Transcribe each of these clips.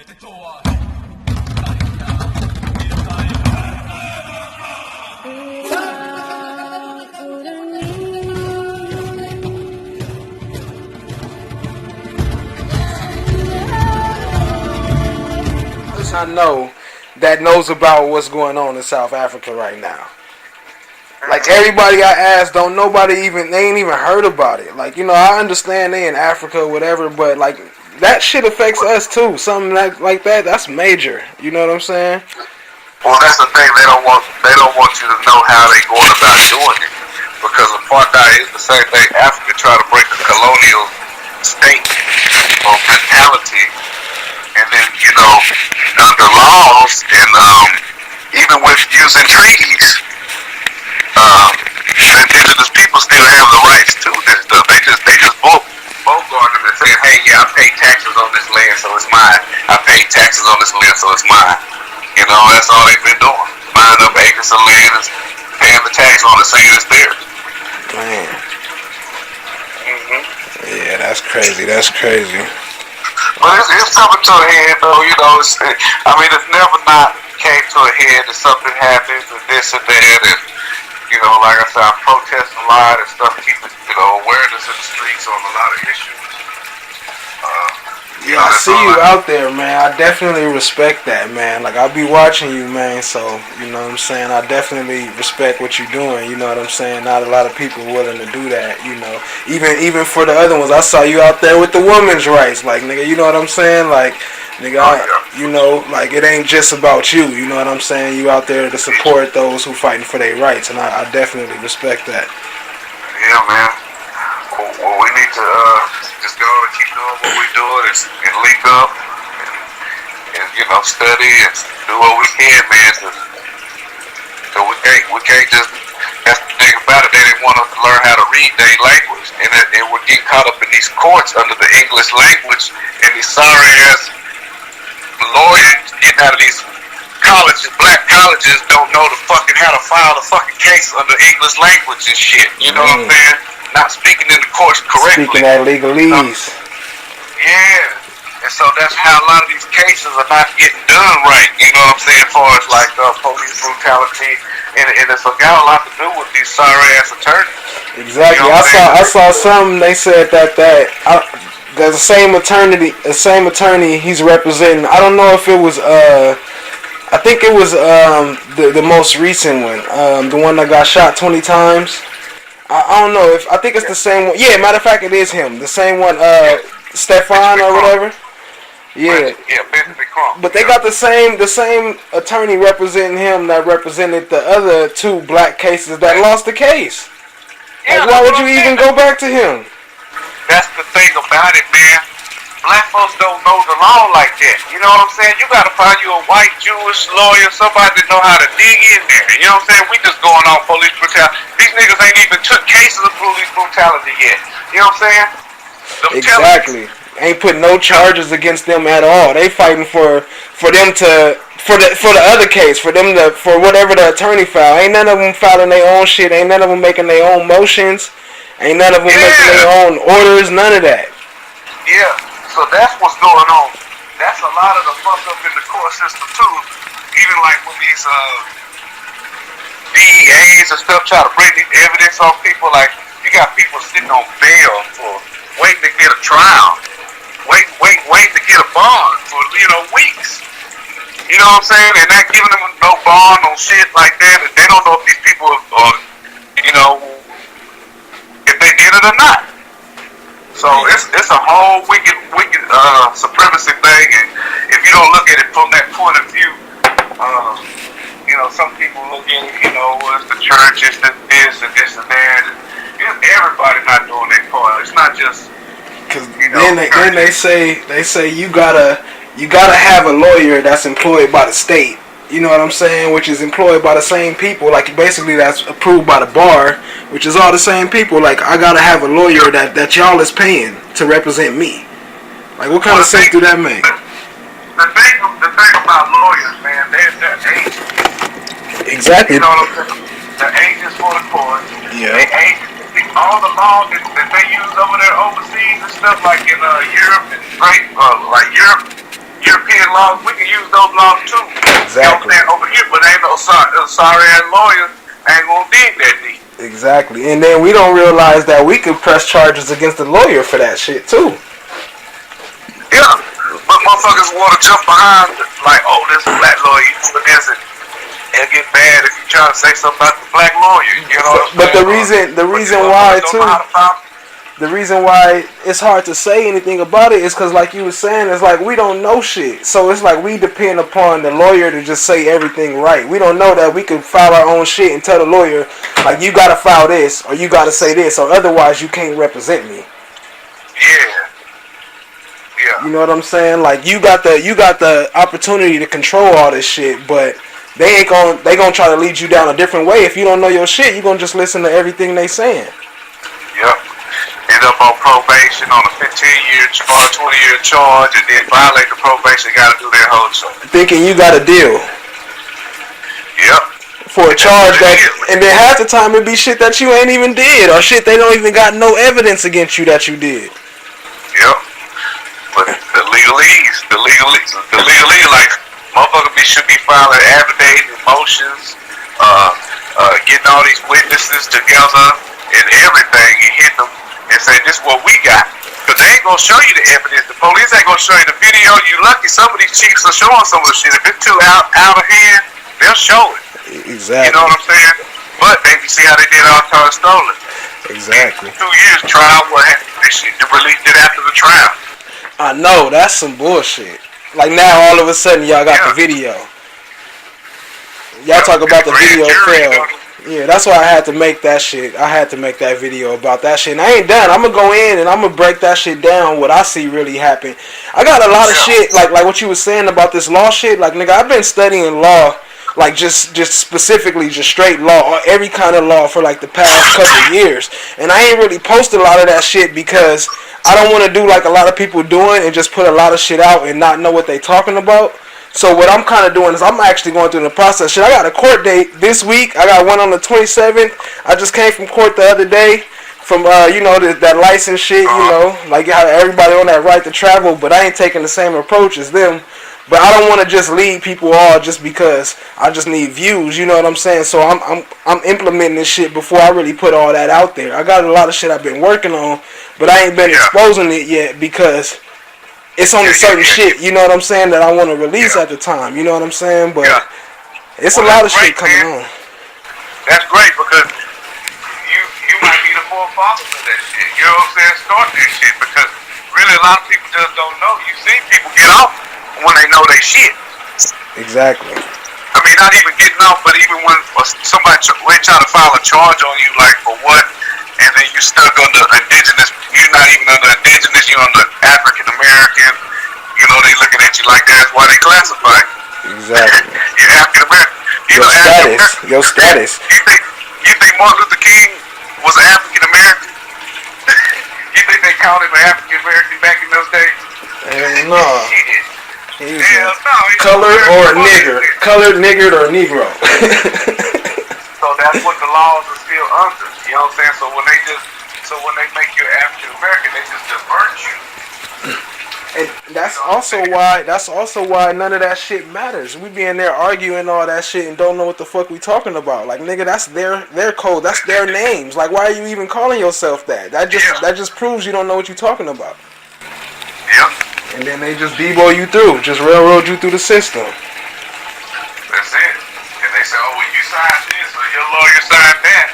I know that knows about what's going on in South Africa right now. Like everybody I asked, they ain't even heard about it. Like, I understand they in Africa or whatever, but like that shit affects us too. Something like that, that's major. You know what I'm saying? Well, that's the thing. They don't want you to know how they going about doing it, because apartheid is the same thing. Africa try to break the colonial state or mentality, and then under laws and even with using treaties, the indigenous people still have the rights to this stuff. They just vote on them and saying, hey, yeah, I pay taxes on this land, so it's mine. I pay taxes on this land, so it's mine. That's all they've been doing. Buying up acres of land and paying the tax on it, saying it's theirs. Man. Yeah, that's crazy. That's crazy. But it's coming to a head, though. It's never not came to a head that something happens and this and that, and like I said, I protest a lot and stuff, keeping awareness in the streets on a lot of issues. Yeah, I see you out there, man. I definitely respect that, man. Like, I'll be watching you, man, so, you know what I'm saying? I definitely respect what you're doing, you know what I'm saying? Not a lot of people willing to do that, Even for the other ones, I saw you out there with the women's rights. Like, nigga, you know what I'm saying? Like, nigga, like, it ain't just about you, you know what I'm saying? You out there to support those who fighting for their rights, and I definitely respect that. Yeah, man. Well, we need to just go and keep doing what we're doing and link up and study and do what we can, man. So we can't just. That's the thing about it. They didn't want us to learn how to read their language, and we're getting caught up in these courts under the English language, and these sorry ass lawyers getting out of these colleges, black colleges, don't know how to file a fucking case under English language and shit. You know what I'm saying? Not speaking in the courts correctly. Speaking that legalese. Yeah. And so that's how a lot of these cases are not getting done right. You know what I'm saying? As far as like police brutality, and it's got a lot to do with these sorry ass attorneys. Exactly. I saw something. They said that the same attorney he's representing. I don't know if it was I think it was the most recent one, the one that got shot 20 times. I don't know I think it's the same one. Yeah, matter of fact, it is him. The same one, Stefan or whatever. Yeah. Yeah, Benjamin Crump. But they got the same attorney representing him that represented the other two black cases that lost the case. Yeah, like, why would you even go back to him? That's the thing about it, man. Black folks don't know the law like that. You know what I'm saying? You gotta find you a white Jewish lawyer, somebody that know how to dig in there. You know what I'm saying? We just going on police brutality. These niggas ain't even took cases of police brutality yet. You know what I'm saying? Exactly. Ain't put no charges against them at all. They fighting for them to for the other case, for whatever the attorney filed. Ain't none of them filing their own shit. Ain't none of them making their own motions. Ain't none of them making their own orders. None of that. Yeah. So that's what's going on. That's a lot of the fuck up in the court system too. Even like when these DEAs and stuff try to bring these evidence on people, like you got people sitting on bail for waiting to get a trial, waiting to get a bond for weeks. You know what I'm saying? And not giving them no bond on shit like that. And they don't know if these people are, if they did it or not. So it's a whole wicked supremacy thing, and if you don't look at it from that point of view, some people look at it, it's the church, it's this and this and that, and it's everybody not doing their part. It's not just because then they say you gotta have a lawyer that's employed by the state. You know what I'm saying? Which is employed by the same people. Like, basically that's approved by the bar, which is all the same people. Like, I gotta have a lawyer that y'all is paying to represent me. Like, what kind of sense do that make? The thing about lawyers, man, they're agents. Exactly. You know what I'm saying? They're agents for the court. Yeah. They agents. All the laws that they use over there overseas and stuff, like in Europe and European laws, we can use those laws too. Exactly. You know, over here, but ain't no sorry ass lawyer ain't gonna dig that deep. Exactly. And then we don't realize that we could press charges against the lawyer for that shit too. Yeah, but motherfuckers want to jump behind like, oh, this black lawyer, you doing this, and it'll get bad if you try to say something about the black lawyer. You know what I'm but saying? the reason why too. The reason why it's hard to say anything about it is because, like you were saying, it's like we don't know shit. So it's like we depend upon the lawyer to just say everything right. We don't know that we can file our own shit and tell the lawyer, like, you gotta file this or you gotta say this or otherwise you can't represent me. Yeah. Yeah. You know what I'm saying? Like you got the opportunity to control all this shit, but they gonna try to lead you down a different way. If you don't know your shit, you gonna just listen to everything they saying. Yep. End up on probation on a 15-year or 20-year charge, and then violate the probation. Got to do their whole show. Thinking you got a deal. Yep. For a charge and then half the time it be shit that you ain't even did, or shit they don't even got no evidence against you that you did. Yep. But the legalese, like motherfucker should be filing affidavits, motions, getting all these witnesses together and everything, and hit them. And say, this is what we got. Because they ain't going to show you the evidence. The police ain't going to show you the video. You lucky some of these chiefs are showing some of the shit. If it's too out of hand, they'll show it. Exactly. You know what I'm saying? But they can see how they did all time stolen. Exactly. 2 years trial, what happened? They released it after the trial. I know, that's some bullshit. Like now all of a sudden y'all got the video. Y'all talk about the video fail. Yeah, that's why I had to make that shit. I had to make that video about that shit. And I ain't done. I'm going to go in and I'm going to break that shit down, what I see really happen. I got a lot of shit, like what you was saying about this law shit. Like, nigga, I've been studying law, like just specifically just straight law, or every kind of law for like the past couple of years. And I ain't really posted a lot of that shit because I don't want to do like a lot of people doing and just put a lot of shit out and not know what they talking about. So what I'm kind of doing is I'm actually going through the process. Shit, I got a court date this week. I got one on the 27th. I just came from court the other day from, that license shit, like how everybody on that right to travel, but I ain't taking the same approach as them. But I don't want to just lead people all just because I just need views, you know what I'm saying? So I'm implementing this shit before I really put all that out there. I got a lot of shit I've been working on, but I ain't been exposing it yet because it's only certain shit, you know what I'm saying, that I want to release at the time, you know what I'm saying? But it's a lot of shit coming on. That's great because you might be the forefather of that shit, you know what I'm saying? Start that shit because really a lot of people just don't know. You see people get off when they know they shit. Exactly. I mean, not even getting off, but even when somebody try to file a charge on you, like for what, and then you stuck under indigenous, you're not even under indigenous, you're under African American, they looking at you like that's why they classify you. Exactly. You're African American. Your status. You think Martin Luther King was an African American? You think they counted an African American back in those days? Hell no. Hell no. Colored or nigger. Colored, niggered, or negro. So that's what the laws are still under. You know what I'm saying? So when they make you African American, they just divert you. And that's also why none of that shit matters. We be in there arguing all that shit and don't know what the fuck we talking about. Like, nigga, that's their code. That's their names. Like, why are you even calling yourself that? That just proves you don't know what you're talking about. Yep. And then they just debo you through, just railroad you through the system. That's it. And they say, oh, well, you signed this, or your lawyer signed that.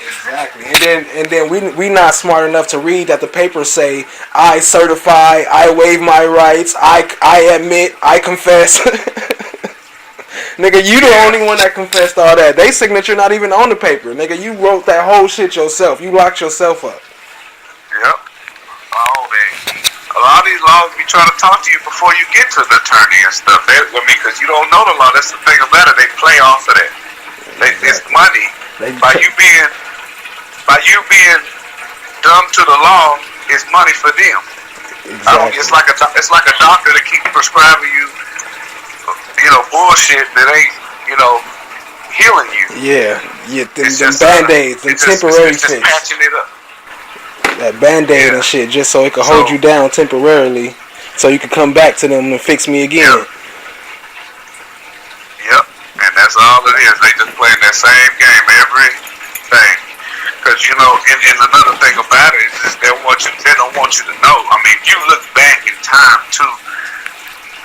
Exactly. And then we not smart enough to read that the papers say, I certify, I waive my rights, I admit, I confess. Nigga, you the only one that confessed all that. They signature not even on the paper. Nigga, you wrote that whole shit yourself. You locked yourself up. Yep. Oh, man. A lot of these laws be trying to talk to you before you get to the attorney and stuff. Because you don't know the law. That's the thing about it. They play off of that. It's money. By you being dumb to the law, it's money for them. Exactly. It's like a doctor that keeps prescribing you, bullshit that ain't, healing you. Yeah. Them Band-Aids, them temporary fix. It's just patching it up. That Band-Aid and shit, just so it can hold you down temporarily, so you can come back to them and fix me again. Yeah. it is. They just playing that same game, everything. Because and another thing about it is they don't want you to know. I mean, if you look back in time too,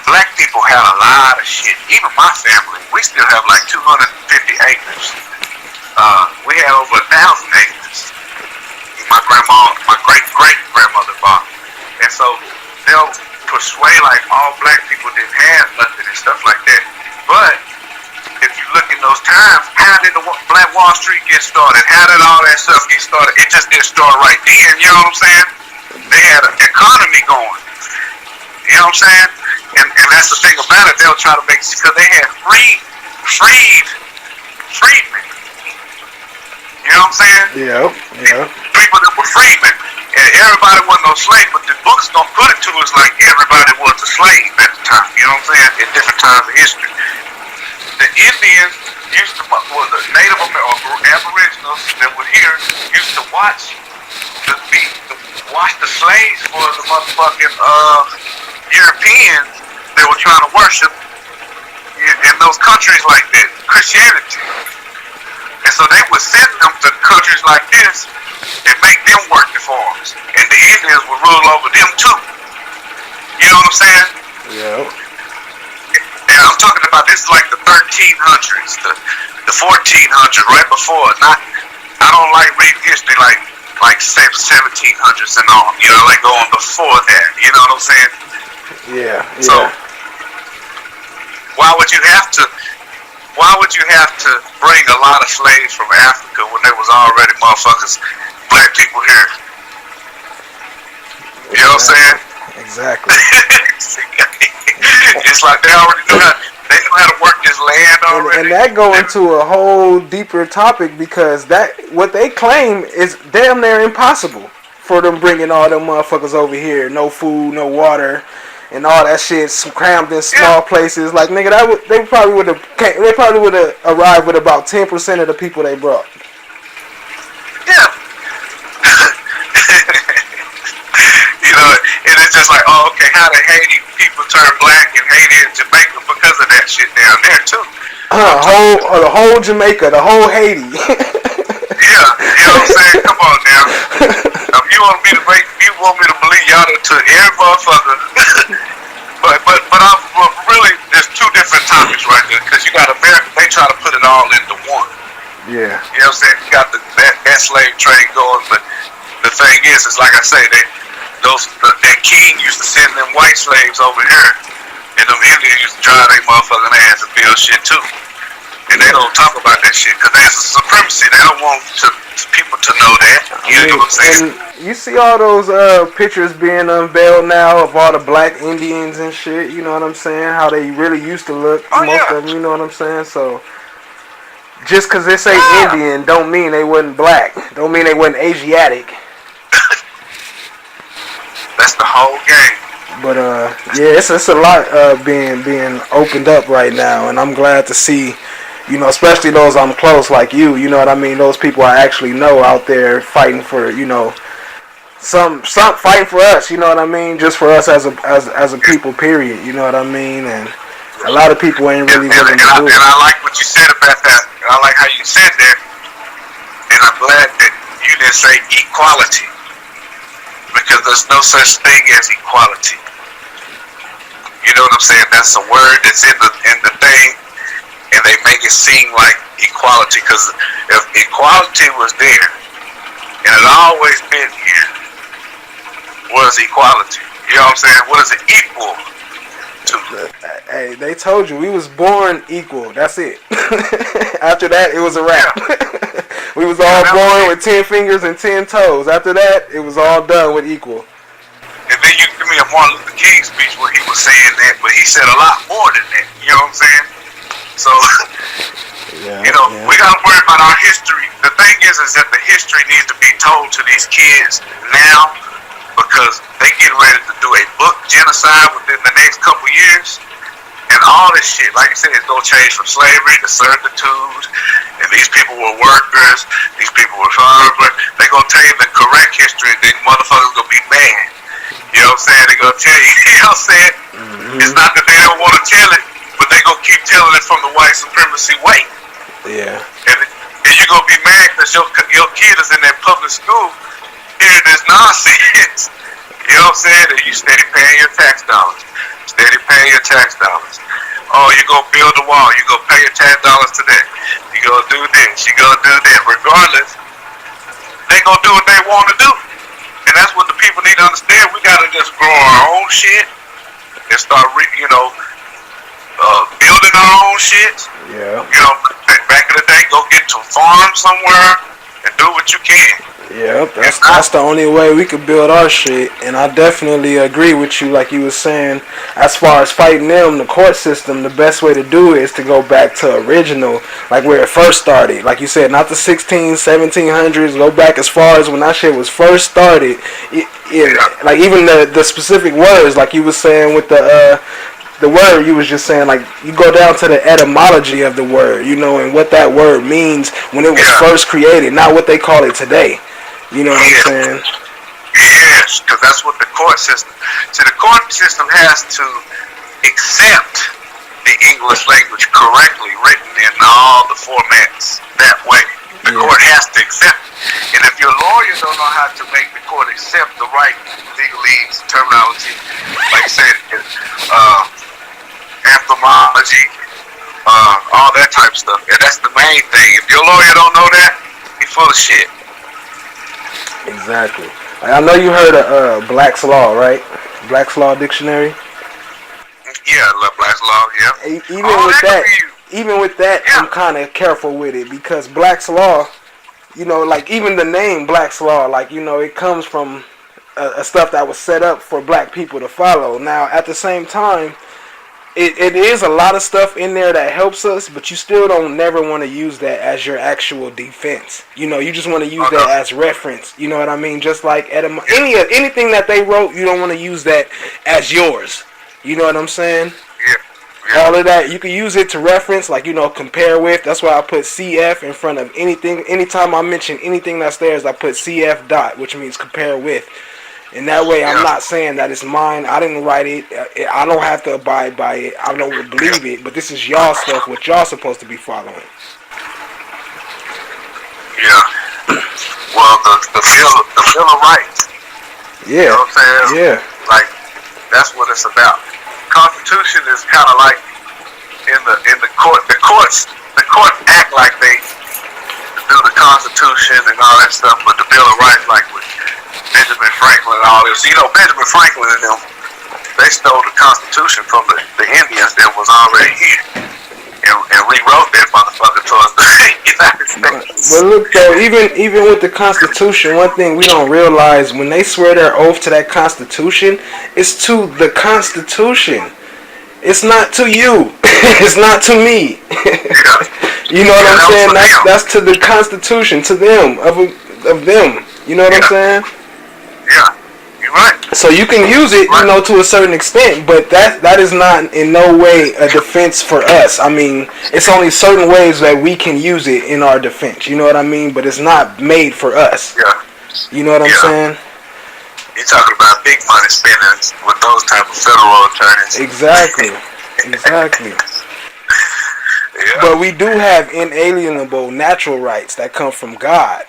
black people had a lot of shit. Even my family, we still have like 250 acres. We had over 1,000 acres. My great grandmother bought, and so they'll persuade like all black people didn't have nothing and stuff like that. But if you look in those times, how did the Black Wall Street get started? How did all that stuff get started? It just didn't start right then. You know what I'm saying? They had an economy going. You know what I'm saying? And that's the thing about it. They'll try to make, because they had freedmen. You know what I'm saying? Yeah. People that were freedmen. And everybody wasn't no slave, but the books don't put it to us like everybody was a slave at the time. You know what I'm saying? In different times of history. The Indians used to, well, the Native Americans or Aboriginals that were here used to watch the slaves for the motherfucking Europeans that were trying to worship in those countries like that, Christianity. And so they would send them to countries like this and make them work the farms. And the Indians would rule over them too. You know what I'm saying? Yeah. And I'm talking about this is like the 1300s, the 1400s, right before. I don't like reading history like 1700s and on. You know, like going before that. You know what I'm saying? Yeah. So why would you have to bring a lot of slaves from Africa when there was already motherfuckers, black people here? You know what I'm saying? Exactly. It's like they already knew how to work this land already. And that go into a whole deeper topic, because what they claim is damn near impossible for them bringing all them motherfuckers over here. No food, no water, and all that shit crammed in small places. Like, nigga, they probably would have arrived with about 10% of the people they brought. Yeah. You know, and it's just like, oh, okay, how the Haiti people turn black and Haiti and Jamaica because of that shit down there too. The whole Jamaica, the whole Haiti. Yeah, you know what I'm saying? Come on now. If you want me to believe y'all to every motherfucker. but really, there's two different topics right there, because you got America, they try to put it all into one. Yeah. You know what I'm saying? You got that slave trade going, but the thing is like I say, that king used to send them white slaves over here, and them Indians used to drive their motherfucking ass and build shit too. And they don't talk about that shit because that's a supremacy. They don't want people to know that. You know what I'm saying? And you see all those pictures being unveiled now of all the black Indians and shit. You know what I'm saying? How they really used to look. Most of them. You know what I'm saying? So just because they say Indian don't mean they wasn't black. Don't mean they wasn't Asiatic. That's the whole game. But yeah, it's a lot being opened up right now, and I'm glad to see, you know, especially those I'm close like you know what I mean, those people I actually know out there fighting for, you know, some fighting for us, you know what I mean, just for us as a people, period, you know what I mean, and a lot of people ain't really willing to do it. And I like what you said about that. I like how you said that, and I'm glad that you didn't say equality, because there's no such thing as equality. You know what I'm saying? That's a word that's in the thing, and they make it seem like equality, because if equality was there, and it always been here, what is equality? You know what I'm saying? What is it equal to? Hey, they told you we was born equal. That's it. After that, it was a wrap. Yeah. We was all born with 10 fingers and 10 toes. After that, it was all done with equal. And then you give me a Martin Luther King speech where he was saying that, but he said a lot more than that. You know what I'm saying? So, we got to worry about our history. The thing is that the history needs to be told to these kids now, because they getting ready to do a book genocide within the next couple years. And all this shit, like you said, it's going to change from slavery to servitude. And these people were workers. These people were farmers. They're going to tell you the correct history, and then motherfuckers going to be mad. You know what I'm saying? They're going to tell you, you know what I'm saying? Mm-hmm. It's not that they don't want to tell it, but they're going to keep telling it from the white supremacy way. Yeah. And you're gonna be mad because your kid is in that public school hearing this nonsense. You know what I'm saying? And you steady paying your tax dollars. Steady paying your tax dollars. Oh, you're gonna build a wall. You're gonna pay your tax dollars to that. You're gonna do this. You're gonna do that. Regardless, they gonna do what they want to do. And that's what the people need to understand. We gotta just grow our own shit and start, building our own shit. Yeah. You know, back in the day, go get to a farm somewhere and do what you can. Yep, that's the only way we could build our shit, and I definitely agree with you. Like you was saying, as far as fighting them, the court system, the best way to do it is to go back to original, like where it first started. Like you said, not the 1700s. Go back as far as when that shit was first started. Like even the specific words, like you was saying with the word, you was just saying, like, you go down to the etymology of the word, you know, and what that word means when it was first created, not what they call it today. You know what I'm saying? Yes, because that's what the court system. See, the court system has to accept the English language correctly written in all the formats that way. The court has to accept it. And if your lawyer don't know how to make the court accept the right legalese, terminology, like I said, etymology, all that type of stuff. And that's the main thing. If your lawyer don't know that, he's full of shit. Exactly. Like, I know you heard of Black's Law, right? Black's Law Dictionary. Yeah, Black's Law. Yeah. Even with that, I'm kind of careful with it because Black's Law, you know, like even the name Black's Law, like, you know, it comes from stuff that was set up for black people to follow. Now, at the same time, it is a lot of stuff in there that helps us, but you still don't never want to use that as your actual defense. You know, you just want to use that as reference. You know what I mean? Just like anything that they wrote, you don't want to use that as yours. You know what I'm saying? Yeah. All of that, you can use it to reference, like, you know, compare with. That's why I put CF in front of anything. Anytime I mention anything that's there, I put CF dot, which means compare with. And that way, I'm not saying that it's mine. I didn't write it. I don't have to abide by it. I don't believe it. But this is y'all stuff, what y'all supposed to be following. Yeah. Well, the Bill of Rights. Yeah. You know what I'm saying? Yeah. Like, that's what it's about. Constitution is kind of like in the court. The courts act like they do the Constitution and all that stuff, but the Bill of Rights, like with Benjamin Franklin and all this. You know, Benjamin Franklin and them, they stole the Constitution from the Indians that was already here and rewrote that motherfucker towards the United States. But look though, even with the Constitution, one thing we don't realize, when they swear their oath to that Constitution, it's to the Constitution. It's not to you. It's not to me. You know what I'm saying? That's to the Constitution, to them, of them. You know what I'm saying? Yeah, you're right. So you can use it, you know, to a certain extent, but that is not in no way a defense for us. I mean, it's only certain ways that we can use it in our defense. You know what I mean? But it's not made for us. Yeah. You know what I'm saying? You're talking about big money spending with those type of federal attorneys. Exactly. Exactly. But we do have inalienable natural rights that come from God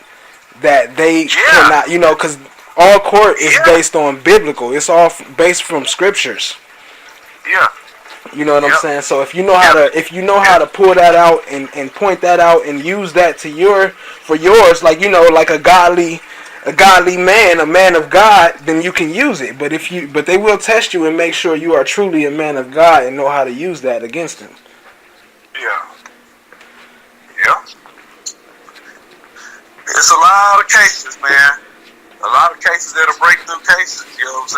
that they cannot, you know, because all court is based on biblical. It's all based from scriptures. Yeah. You know what I'm saying? So if you know how to pull that out and point that out and use that for yours, like, you know, like a godly man, a man of God, then you can use it. But they will test you and make sure you are truly a man of God and know how to use that against them. Yeah. Yeah. It's a lot of cases, man. A lot of cases that'll break through cases, you know what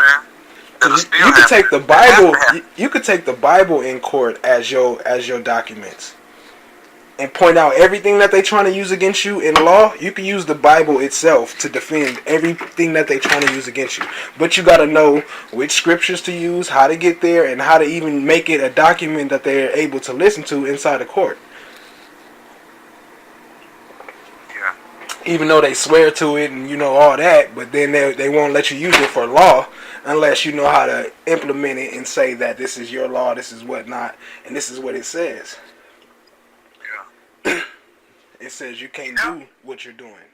I'm saying? You could take the Bible. You could take the Bible in court as your documents, and point out everything that they're trying to use against you in law. You can use the Bible itself to defend everything that they're trying to use against you. But you got to know which scriptures to use, how to get there, and how to even make it a document that they're able to listen to inside the court. Even though they swear to it and you know all that, but then they won't let you use it for law unless you know how to implement it and say that this is your law, this is whatnot, and this is what it says. Yeah. It says you can't Yeah. do what you're doing.